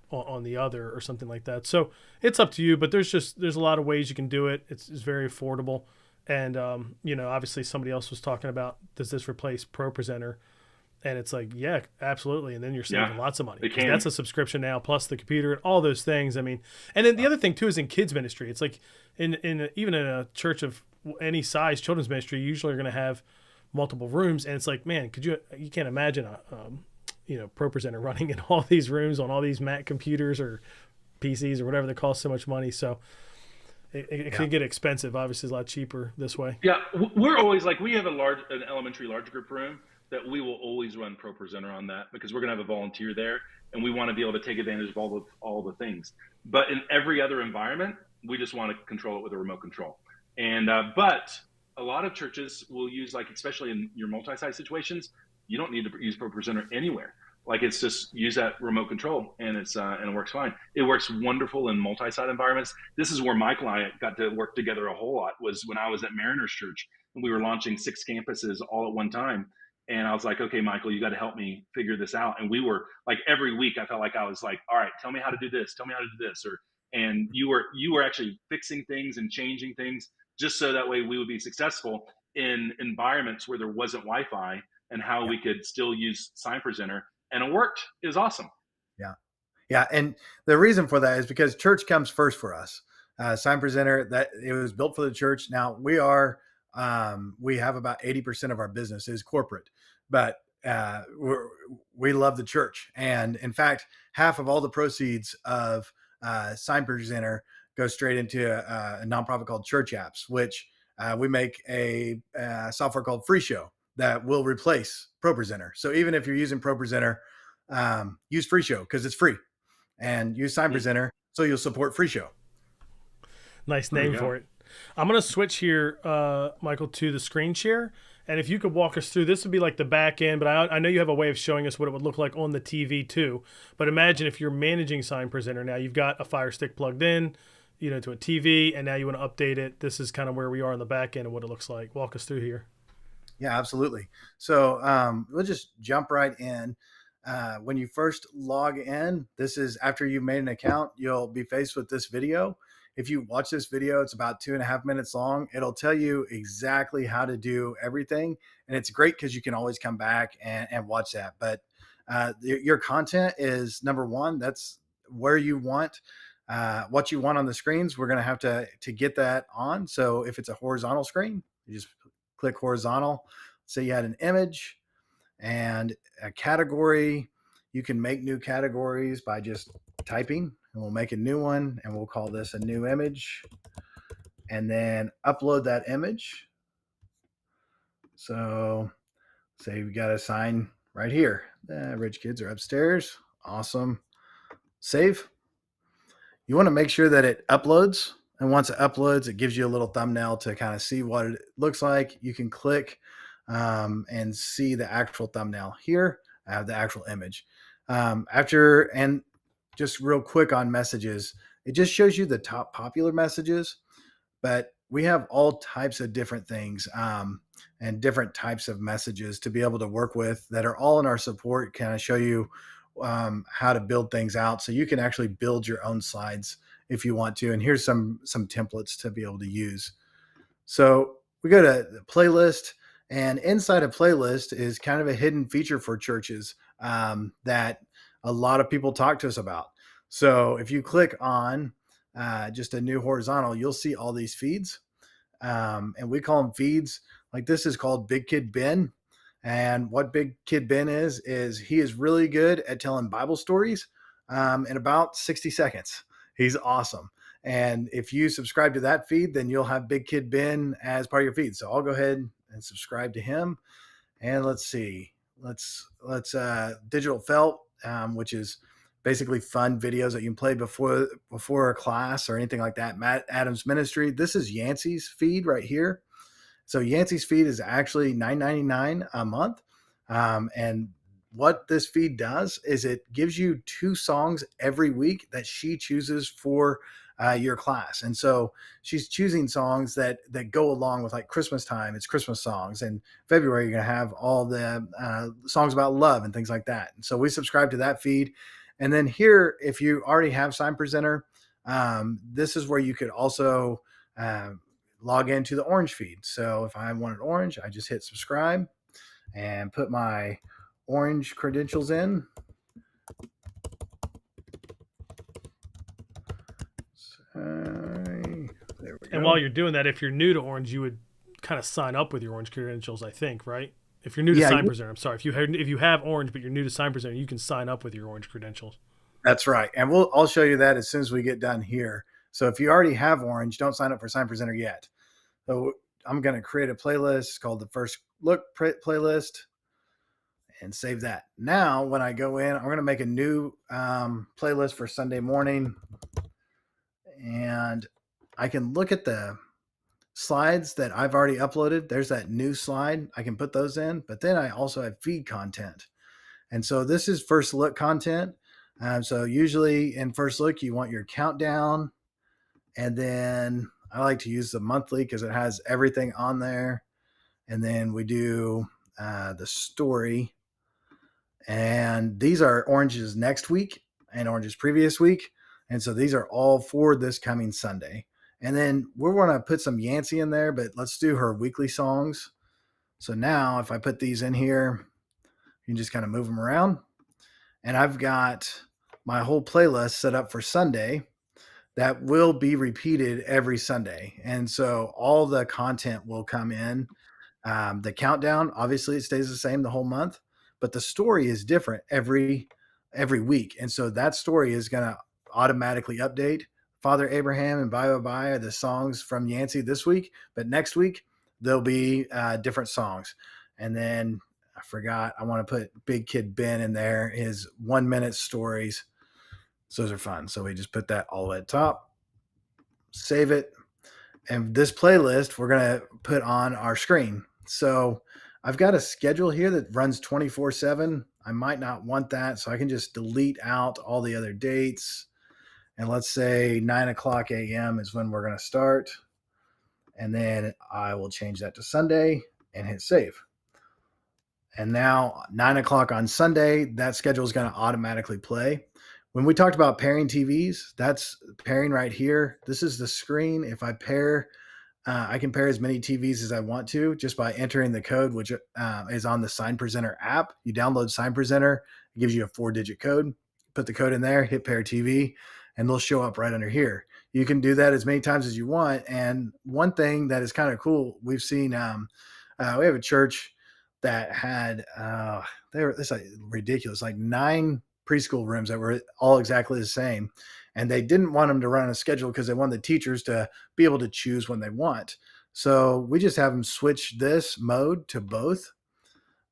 on the other or something like that. So it's up to you, but there's a lot of ways you can do it. It's very affordable. And, obviously somebody else was talking about, does this replace Pro Presenter? And it's like, yeah, absolutely. And then you're saving lots of money. That's a subscription now, plus the computer and all those things. I mean, and then the other thing too is in kids ministry. It's like even in a church of any size, children's ministry, you usually are going to have multiple rooms. And it's like, man, you can't imagine a Pro Presenter running in all these rooms on all these Mac computers or PCs or whatever that cost so much money. So it could get expensive. Obviously, it's a lot cheaper this way. Yeah, we're always like, we have an elementary large group room that we will always run Pro Presenter on that because we're going to have a volunteer there and we want to be able to take advantage of all the things. But in every other environment, we just want to control it with a remote control. And but a lot of churches will use, like, especially in your multi-site situations, you don't need to use Pro Presenter anywhere. Like, it's just use that remote control and it works fine. It works wonderful in multi-site environments. This is where Michael and I got to work together a whole lot, was when I was at Mariners Church and we were launching 6 campuses all at one time. And I was like, okay, Michael, you got to help me figure this out. And we were like, every week I felt like I was like, all right, tell me how to do this. Tell me how to do this. And you were actually fixing things and changing things just so that way we would be successful in environments where there wasn't Wi-Fi, and how we could still use Sign Presenter. And it worked. It was awesome. Yeah. Yeah. And the reason for that is because church comes first for us. Sign Presenter, that it was built for the church. Now we have about 80% of our business is corporate, but we love the church. And in fact, half of all the proceeds of Sign Presenter goes straight into a nonprofit called Church Apps, which we make a software called Free Show that will replace Pro Presenter. So even if you're using Pro Presenter, use Free Show because it's free, and use Sign Presenter so you'll support Free Show. Nice name for it. I'm going to switch here, Michael, to the screen share. And if you could walk us through, this would be like the back end, but I know you have a way of showing us what it would look like on the TV too. But imagine if you're managing Sign Presenter now, you've got a Fire Stick plugged in, to a TV, and now you want to update it. This is kind of where we are on the back end and what it looks like. Walk us through here. Yeah, absolutely. So we'll just jump right in. When you first log in, this is after you've made an account, you'll be faced with this video. If you watch this video, it's about 2.5 minutes long. It'll tell you exactly how to do everything. And it's great because you can always come back and watch that. But your content is number one. That's where you want what you want on the screens. We're going to have to get that on. So if it's a horizontal screen, you just click horizontal. Say you had an image and a category. You can make new categories by just typing, and we'll make a new one, and we'll call this a new image, and then upload that image. So say we got a sign right here. The rich kids are upstairs. Awesome. Save. You want to make sure that it uploads. And once it uploads, it gives you a little thumbnail to kind of see what it looks like. You can click and see the actual thumbnail. Here, I have the actual image. And just real quick on messages, it just shows you the top popular messages, but we have all types of different things and different types of messages to be able to work with that are all in our support. Kind of show you how to build things out so you can actually build your own slides if you want to. And here's some templates to be able to use. So we go to the playlist, and inside a playlist is kind of a hidden feature for churches that a lot of people talk to us about. So if you click on just a new horizontal, you'll see all these feeds. And we call them feeds. Like this is called Big Kid Ben. And what Big Kid Ben is he is really good at telling Bible stories in about 60 seconds. He's awesome. And if you subscribe to that feed, then you'll have Big Kid Ben as part of your feed. So I'll go ahead and subscribe to him. And let's see, let's Digital Felt, which is basically fun videos that you can play before a class or anything like that. Matt Adams Ministry. This is Yancey's feed right here. So Yancey's feed is actually $9.99 a month. And what this feed does is it gives you 2 songs every week that she chooses for your class. And so she's choosing songs that go along with like Christmas time. It's Christmas songs. And February, you're going to have all the songs about love and things like that. And so we subscribe to that feed. And then here, if you already have Sign Presenter, this is where you could also log into the orange feed. So if I wanted orange, I just hit subscribe and put my orange credentials in. There we go. And while you're doing that, if you're new to Orange, you would kind of sign up with your Orange credentials, I think, right? If you're new to Sign Presenter, I'm sorry. If you have Orange, but you're new to Sign Presenter, you can sign up with your Orange credentials. That's right. And I'll show you that as soon as we get done here. So if you already have Orange, don't sign up for Sign Presenter yet. So I'm going to create a playlist called the First Look playlist and save that. Now, when I go in, I'm going to make a new playlist for Sunday morning. And I can look at the slides that I've already uploaded. There's that new slide. I can put those in, but then I also have feed content. And so this is First Look content. So usually in First Look, you want your countdown. And then I like to use the monthly because it has everything on there. And then we do the story. And these are Orange's next week and Orange's previous week. And so these are all for this coming Sunday. And then we're going to put some Yancey in there, but let's do her weekly songs. So now if I put these in here, you can just kind of move them around. And I've got my whole playlist set up for Sunday that will be repeated every Sunday. And so all the content will come in. The countdown, obviously it stays the same the whole month, but the story is different every week. And so that story is going to automatically update. Father Abraham and Bye Bye Bye are the songs from Yancey this week, but next week there'll be different songs. And then I forgot, I want to put Big Kid Ben in there, his 1-minute stories. So those are fun. So we just put that all the way at the top, save it. And this playlist we're going to put on our screen. So I've got a schedule here that runs 24/7. I might not want that. So I can just delete out all the other dates. And let's say 9:00 a.m. is when we're going to start. And then I will change that to Sunday and hit save. And now 9:00 on Sunday, that schedule is going to automatically play. When we talked about pairing TVs, that's pairing right here. This is the screen. If I pair, I can pair as many TVs as I want to just by entering the code, which is on the Sign Presenter app. You download Sign Presenter. It gives you a 4-digit code. Put the code in there, hit pair TV, and they'll show up right under here. You can do that as many times as you want. And one thing that is kind of cool, we've seen, we have a church that had, it's like ridiculous, like 9 preschool rooms that were all exactly the same. And they didn't want them to run on a schedule because they wanted the teachers to be able to choose when they want. So we just have them switch this mode to both.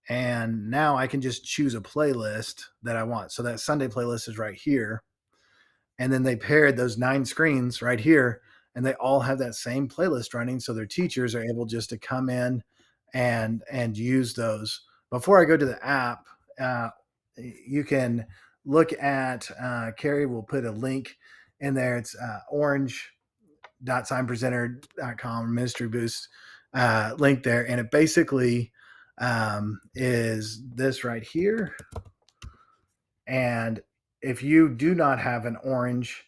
And now I can just choose a playlist that I want. So that Sunday playlist is right here. And then they paired those 9 screens right here. and they all have that same playlist running. So their teachers are able just to come in and use those. Before I go to the app, you can look at, Carrie will put a link in there. It's orange.signpresenter.com ministry boost link there. And it basically is this right here. And if you do not have an Orange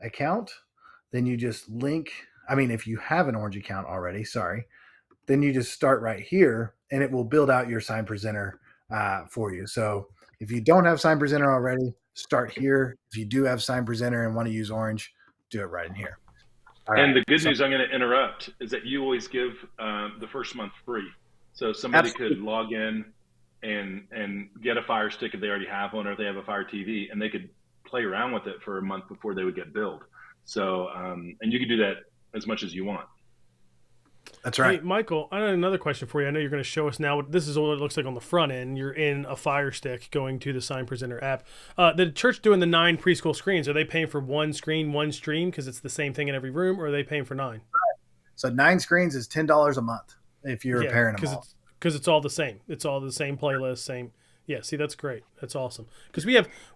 account, then you just if you have an Orange account already, then you just start right here and it will build out your Sign Presenter for you. So if you don't have Sign Presenter already, start here. If you do have Sign Presenter and want to use Orange, do it right in here. All and right. The good news, I'm going to interrupt, is that you always give the first month free. So somebody could log in and get a Fire Stick if they already have one, or if they have a Fire TV, and they could play around with it for a month before they would get billed. So, and you can do that as much as you want. That's right. Hey, Michael, I have another question for you. I know you're going to show us now. This is what it looks like on the front end. You're in a Fire Stick going to the Sign Presenter app. The church doing the 9 preschool screens, are they paying for one screen, one stream because it's the same thing in every room, or are they paying for 9? So 9 screens is $10 a month if you're repairing them all. Because it's all the same. It's all the same playlist, same. Yeah, see, that's great. That's awesome. Because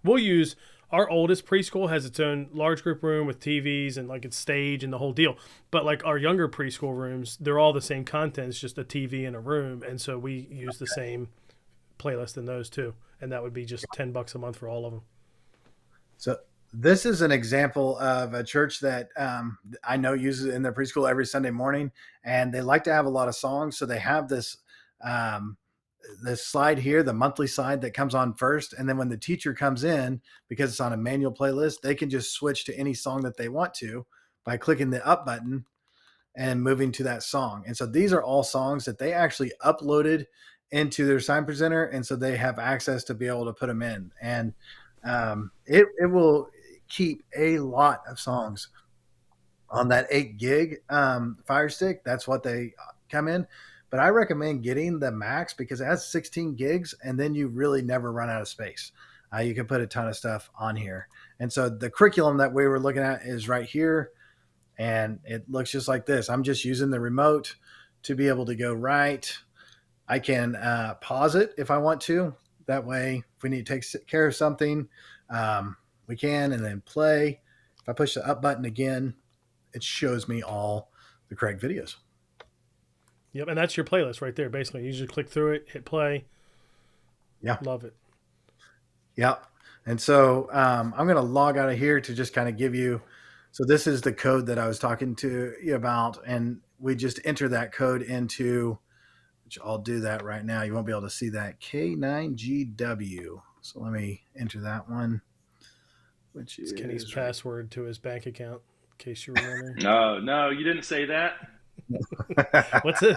we'll use, our oldest preschool has its own large group room with TVs and like its stage and the whole deal. But like our younger preschool rooms, they're all the same content. It's just a TV in a room. And so we use the same playlist in those too. And that would be just $10 a month for all of them. So this is an example of a church that I know uses it in their preschool every Sunday morning. And they like to have a lot of songs. So they have this slide here, the monthly slide that comes on first. And then when the teacher comes in, because it's on a manual playlist, they can just switch to any song that they want to by clicking the up button and moving to that song. And so these are all songs that they actually uploaded into their Sign Presenter. And so they have access to be able to put them in. And it will keep a lot of songs on that 8 gig Fire Stick. That's what they come in. But I recommend getting the max because it has 16 gigs and then you really never run out of space. You can put a ton of stuff on here. And so the curriculum that we were looking at is right here. And it looks just like this. I'm just using the remote to be able to go right. I can pause it if I want to. That way, if we need to take care of something, we can, and then play. If I push the up button again, it shows me all the correct videos. Yep, and that's your playlist right there, basically. You just click through it, hit play. Yeah. Love it. Yep. And so I'm going to log out of here to just kind of give you, so this is the code that I was talking to you about, and we just enter that code into, which I'll do that right now. You won't be able to see that, K9GW. So let me enter that one, which is Kenny's password to his bank account, in case you were wondering. No, you didn't say that. What's the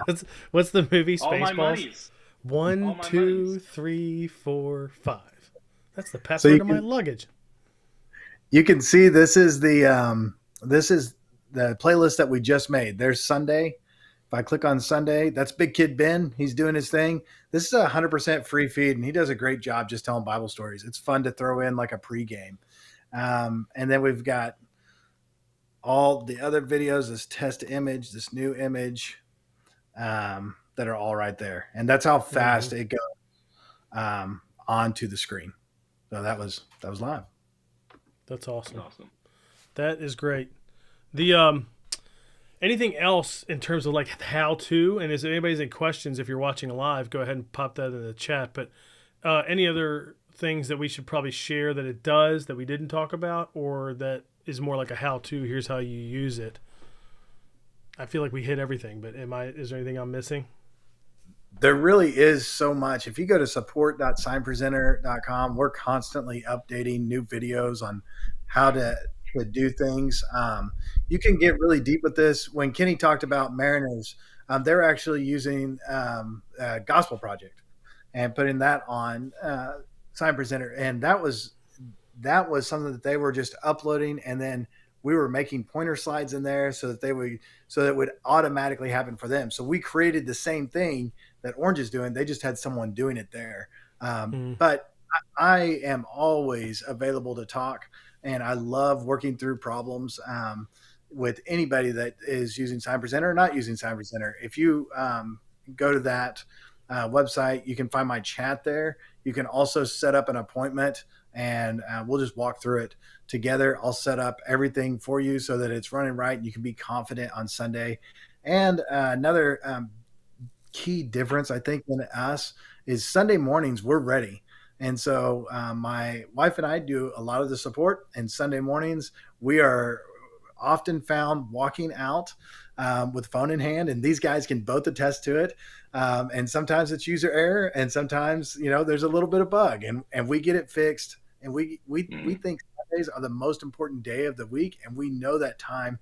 movie Spaceballs? All my monies. 1, 2, 3, 4, 5. That's the password of my luggage. You can see this is the playlist that we just made. There's Sunday. If I click on Sunday, that's Big Kid Ben. He's doing his thing. This is 100% free feed, and he does a great job just telling Bible stories. It's fun to throw in like a pregame. And then we've got all the other videos, this test image, this new image, that are all right there. And that's how fast it goes onto the screen. So that was live. That's awesome. That is great. The anything else in terms of like how to, and if anybody's any questions, if you're watching live, go ahead and pop that in the chat. But any other things that we should probably share that it does that we didn't talk about, or that is more like a how-to, here's how you use it? I feel like we hit everything, but is there anything I'm missing? There really is so much. If you go to support.signpresenter.com, we're constantly updating new videos on how to do things. You can get really deep with this. When Kenny talked about Mariners, they're actually using a gospel project and putting that on Sign Presenter. And that was something that they were just uploading, and then we were making pointer slides in there so that it would automatically happen for them. So we created the same thing that Orange is doing. They just had someone doing it there. But I am always available to talk, and I love working through problems. with anybody that is using Sign Presenter or not using Sign Presenter. If you go to that website, you can find my chat there. You can also set up an appointment, and we'll just walk through it together. I'll set up everything for you so that it's running right and you can be confident on Sunday. And another key difference, I think, in us is Sunday mornings, we're ready. And so my wife and I do a lot of the support, and Sunday mornings we are often found walking out with phone in hand, and these guys can both attest to it. And sometimes it's user error, and sometimes, there's a little bit of bug, and we get it fixed. And we think Sundays are the most important day of the week, and we know that time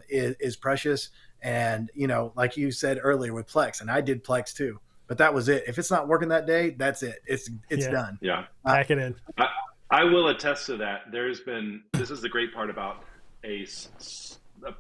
is precious. And, like you said earlier with Plex, and I did Plex too, but that was it. If it's not working that day, that's it. It's done. Yeah. Pack it in. I will attest to that. This is the great part about a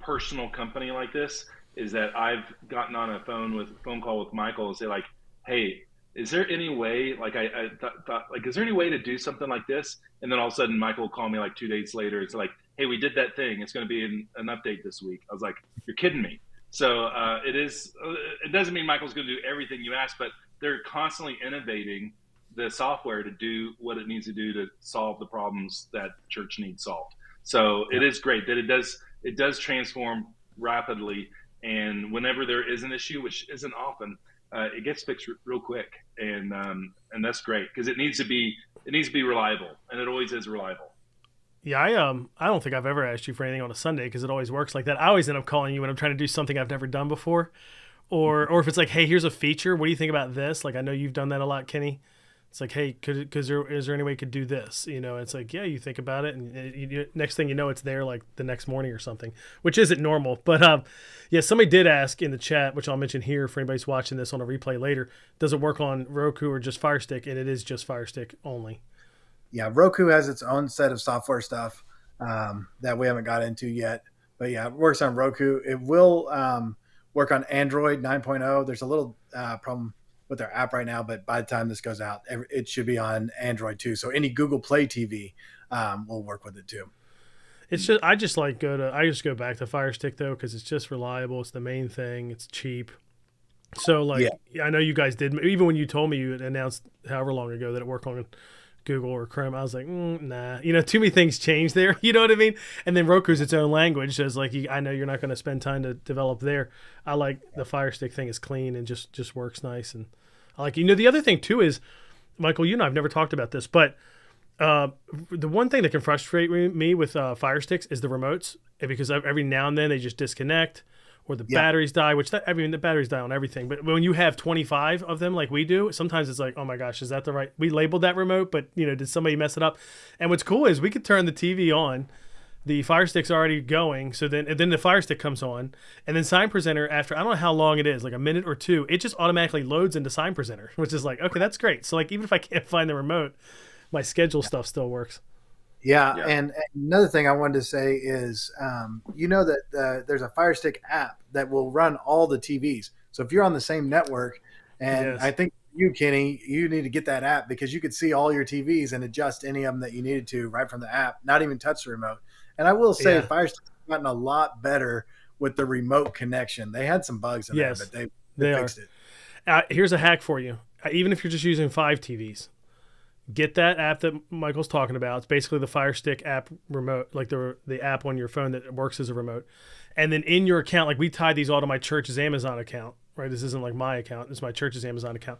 personal company like this, is that I've gotten on a phone call with Michael and say, like, hey, is there any way, like I thought, like, is there any way to do something like this? And then all of a sudden Michael will call me like 2 days later. It's like, hey, we did that thing. It's going to be an update this week. I was like, you're kidding me. So it doesn't mean Michael's going to do everything you ask, but they're constantly innovating the software to do what it needs to do to solve the problems that church needs solved. So it is great that it does transform rapidly. And whenever there is an issue, which isn't often, it gets fixed real quick. And that's great, because it needs to be reliable, and it always is reliable. Yeah, I don't think I've ever asked you for anything on a Sunday, because it always works like that. I always end up calling you when I'm trying to do something I've never done before, or if it's like, hey, here's a feature. What do you think about this? Like, I know you've done that a lot, Kenny. It's like, hey, is there any way you could do this? It's like, yeah, you think about it, and next thing you know, it's there like the next morning or something, which isn't normal. But yeah, somebody did ask in the chat, which I'll mention here for anybody who's watching this on a replay later, does it work on Roku or just Fire Stick? And it is just Fire Stick only. Yeah, Roku has its own set of software stuff that we haven't got into yet. But yeah, it works on Roku. It will work on Android 9.0. There's a little problem with their app right now, but by the time this goes out, it should be on Android too. So any Google Play TV will work with it too. It's just I just go back to Fire Stick though, because it's just reliable. It's the main thing. It's cheap. So I know you guys did, even when you told me you had announced however long ago that it worked on Google or Chrome, I was like, nah, too many things change there. You know what I mean? And then Roku's its own language. So it's like, I know you're not going to spend time to develop there. I like the Fire Stick thing is clean and just works nice. And I like, the other thing too is, Michael, you and I have never talked about this, but the one thing that can frustrate me with Fire Sticks is the remotes, because every now and then they just disconnect, or the batteries die, the batteries die on everything. But when you have 25 of them like we do, sometimes it's like, oh my gosh, is that the right? We labeled that remote, but did somebody mess it up? And what's cool is we could turn the TV on, the Fire Stick's already going, so then the Fire Stick comes on, and then Sign Presenter, after I don't know how long it is, like a minute or two, it just automatically loads into Sign Presenter, which is like, okay, that's great. So like, even if I can't find the remote, my schedule stuff still works. Yeah, and another thing I wanted to say is, that there's a Fire Stick app that will run all the TVs. So if you're on the same network, and I think you, Kenny, you need to get that app, because you could see all your TVs and adjust any of them that you needed to right from the app, not even touch the remote. And I will say Fire Stick's gotten a lot better with the remote connection. They had some bugs in there, but they fixed it. Here's a hack for you. Even if you're just using 5 TVs, get that app that Michael's talking about. It's basically the Fire Stick app remote, like the app on your phone that works as a remote. And then in your account, like we tied these all to my church's Amazon account, right? This isn't like my account. This is my church's Amazon account.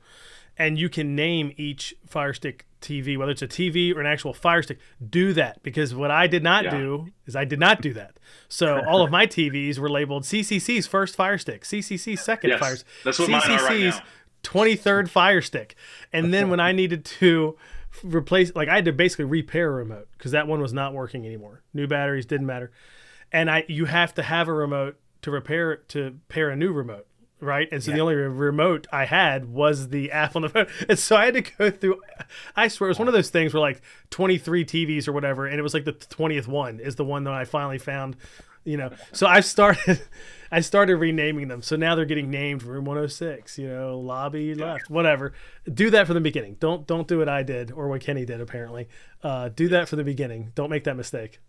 And you can name each Fire Stick TV, whether it's a TV or an actual Fire Stick. Do that, because what I did not do is I did not do that. So all of my TVs were labeled CCC's first Fire Stick, CCC's second Fire Stick, that's what mine are right now. 23rd Fire Stick. And then when I needed to replace, like I had to basically repair a remote, because that one was not working anymore. New batteries, didn't matter. And you have to have a remote to pair a new remote, right? And so the only remote I had was the app on the phone. And so I had to go through, I swear, it was one of those things where like 23 TVs or whatever, and it was like the 20th one is the one that I finally found, So I started renaming them. So now they're getting named Room 106, lobby left, whatever. Do that from the beginning. Don't do what I did or what Kenny did, apparently. Do that from the beginning. Don't make that mistake.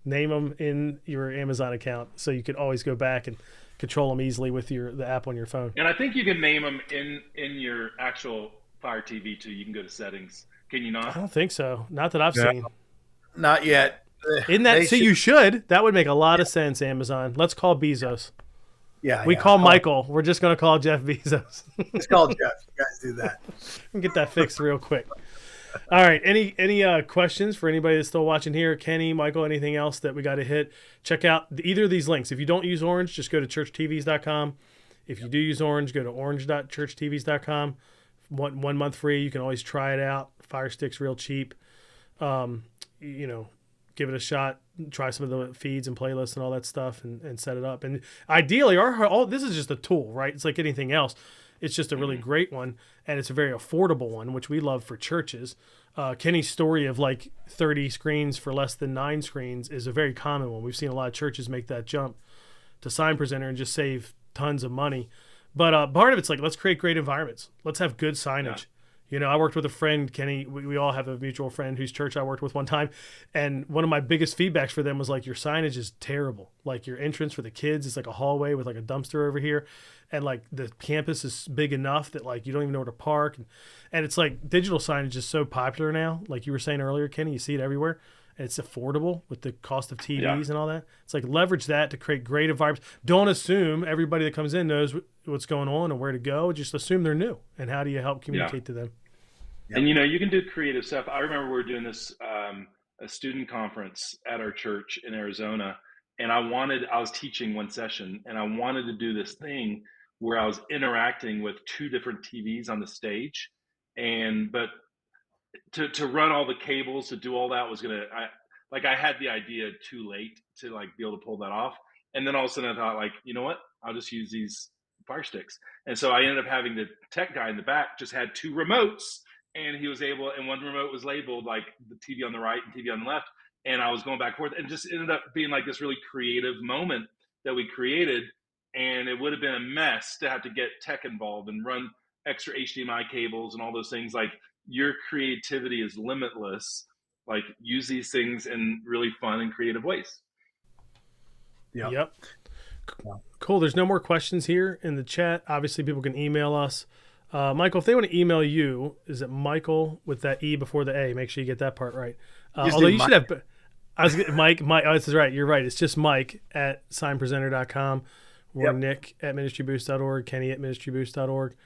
Name them in your Amazon account so you can always go back and control them easily with the app on your phone. And I think you can name them in your actual Fire TV too. You can go to settings. Can you I not? don't think so. Not that I've seen. Not yet. Isn't that, They see, should- you should. That would make a lot of sense, Amazon. Let's call Bezos. Yeah. We call Michael. We're just going to call Jeff Bezos. It's called Jeff. You guys do that. Get that fixed real quick. All right. Any questions for anybody that's still watching here? Kenny, Michael, anything else that we got to hit? Check out either of these links. If you don't use Orange, just go to churchtvs.com. If you do use Orange, go to orange.churchtvs.com. 1 month free. You can always try it out. Fire Stick's real cheap. Give it a shot. Try some of the feeds and playlists and all that stuff, and set it up. And ideally, this is just a tool, right? It's like anything else. It's just a really great one, and it's a very affordable one, which we love for churches. Kenny's story of like 30 screens for less than 9 screens is a very common one. We've seen a lot of churches make that jump to Sign Presenter and just save tons of money. But part of it's like, let's create great environments. Let's have good signage. Yeah. I worked with a friend, Kenny. We all have a mutual friend whose church I worked with one time. And one of my biggest feedbacks for them was like, your signage is terrible. Like your entrance for the kids is like a hallway with like a dumpster over here. And like the campus is big enough that like you don't even know where to park. And it's like digital signage is so popular now. Like you were saying earlier, Kenny, you see it everywhere. And it's affordable with the cost of TVs and all that. It's like leverage that to create great environments. Don't assume everybody that comes in knows what's going on and where to go. Just assume they're new. And how do you help communicate to them? Yep. And you can do creative stuff. I remember we were doing this a student conference at our church in Arizona, and I was teaching one session, and I wanted to do this thing where I was interacting with 2 different TVs on the stage, but to run all the cables, to do all that was I had the idea too late to like be able to pull that off. And then all of a sudden I thought, like, you know what? I'll just use these Fire Sticks. And so I ended up having the tech guy in the back just had 2 remotes, and he was able, and one remote was labeled like the TV on the right and TV on the left. And I was going back and forth, and just ended up being like this really creative moment that we created. And it would have been a mess to have to get tech involved and run extra HDMI cables and all those things. Like, your creativity is limitless. Like, use these things in really fun and creative ways. Yep. Cool. There's no more questions here in the chat. Obviously, people can email us. Michael, if they want to email you, is it Michael with that E before the A? Make sure you get that part right. Although you should have, Mike. Oh, this is right. You're right. It's just Mike at signpresenter.com or Nick at ministryboost.org, Kenny at ministryboost.org.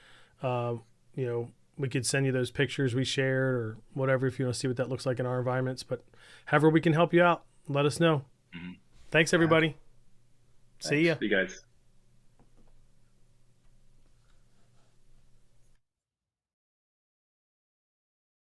We could send you those pictures we shared or whatever if you want to see what that looks like in our environments. But however we can help you out, let us know. Mm-hmm. Thanks, everybody. See ya. See you guys.